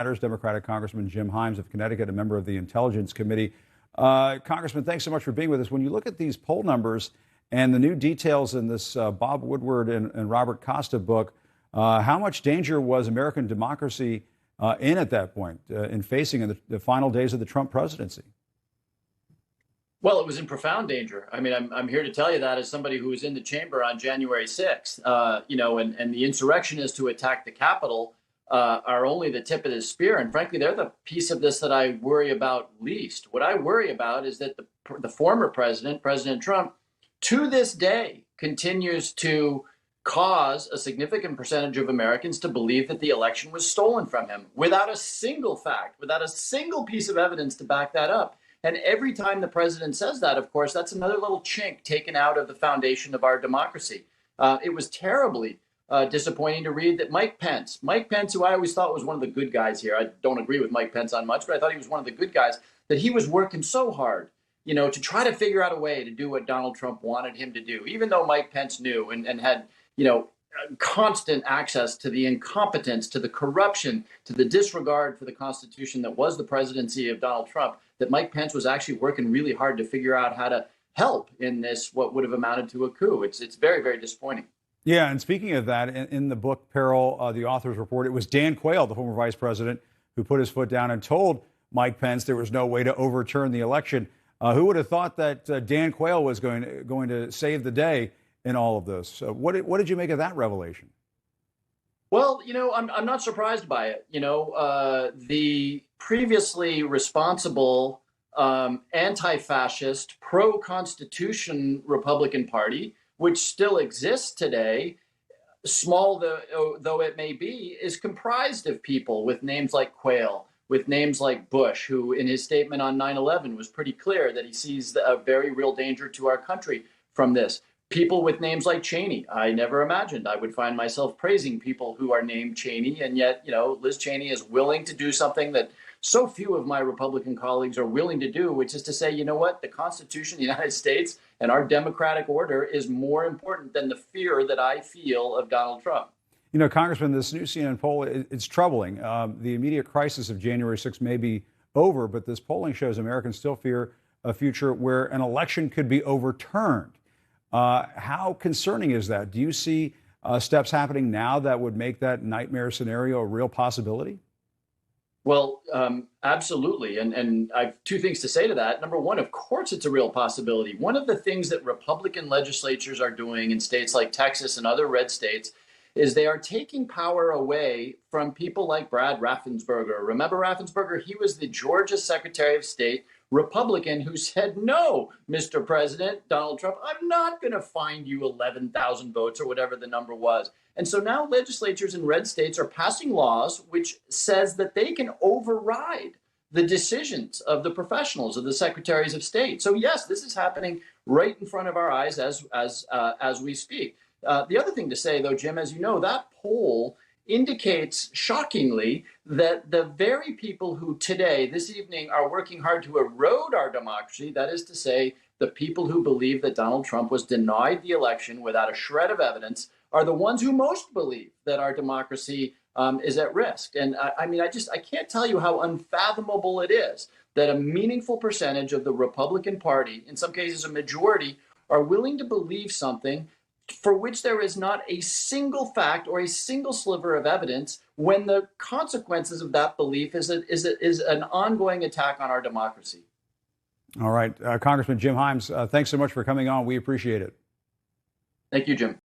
Democratic Congressman Jim Himes of Connecticut, a member of the Intelligence Committee. Congressman, thanks so much for being with us. When you look at these poll numbers and the new details in this Bob Woodward and Robert Costa book, how much danger was American democracy in at that point in facing in the final days of the Trump presidency? Well, it was in profound danger. I mean, I'm here to tell you that as somebody who was in the chamber on January 6th, and the insurrectionists who attacked the Capitol are only the tip of the spear. And frankly, they're the piece of this that I worry about least. What I worry about is that the former president, President Trump, to this day continues to cause a significant percentage of Americans to believe that the election was stolen from him without a single fact, without a single piece of evidence to back that up. And every time the president says that, of course, that's another little chink taken out of the foundation of our democracy. It was terribly disappointing to read that Mike Pence, who I always thought was one of the good guys here. I don't agree with Mike Pence on much, but I thought he was one of the good guys, that he was working so hard, to try to figure out a way to do what Donald Trump wanted him to do, even though Mike Pence knew and had, constant access to the incompetence, to the corruption, to the disregard for the Constitution that was the presidency of Donald Trump, that Mike Pence was actually working really hard to figure out how to help in this, what would have amounted to a coup. It's very, very disappointing. Yeah, and speaking of that, in the book Peril, the authors report, it was Dan Quayle, the former vice president, who put his foot down and told Mike Pence there was no way to overturn the election. Who would have thought that Dan Quayle was going to save the day in all of this? What did you make of that revelation? Well, I'm not surprised by it. The previously responsible anti-fascist, pro-Constitution Republican Party, which still exists today, small though it may be, is comprised of people with names like Quayle, with names like Bush, who in his statement on 9/11 was pretty clear that he sees a very real danger to our country from this. People with names like Cheney. I never imagined I would find myself praising people who are named Cheney. And yet, Liz Cheney is willing to do something that so few of my Republican colleagues are willing to do, which is to say, you know what, the Constitution of the United States and our democratic order is more important than the fear that I feel of Donald Trump. Congressman, this new CNN poll, it's troubling. The immediate crisis of January 6th may be over, but this polling shows Americans still fear a future where an election could be overturned. How concerning is that? Do you see steps happening now that would make that nightmare scenario a real possibility? Well, absolutely. And I have two things to say to that. Number one, of course, it's a real possibility. One of the things that Republican legislatures are doing in states like Texas and other red states is they are taking power away from people like Brad Raffensperger. Remember Raffensperger? He was the Georgia Secretary of State, Republican, who said, no, Mr. President, Donald Trump, I'm not going to find you 11,000 votes or whatever the number was. And so now legislatures in red states are passing laws which says that they can override the decisions of the professionals, of the secretaries of state. So yes, this is happening right in front of our eyes as we speak. The other thing to say, though, Jim, as you know, that poll indicates shockingly that the very people who today, this evening, are working hard to erode our democracy, that is to say, the people who believe that Donald Trump was denied the election without a shred of evidence, are the ones who most believe that our democracy is at risk. And I can't tell you how unfathomable it is that a meaningful percentage of the Republican Party, in some cases a majority, are willing to believe something for which there is not a single fact or a single sliver of evidence, when the consequences of that belief is an ongoing attack on our democracy. All right. Congressman Jim Himes, thanks so much for coming on. We appreciate it. Thank you, Jim.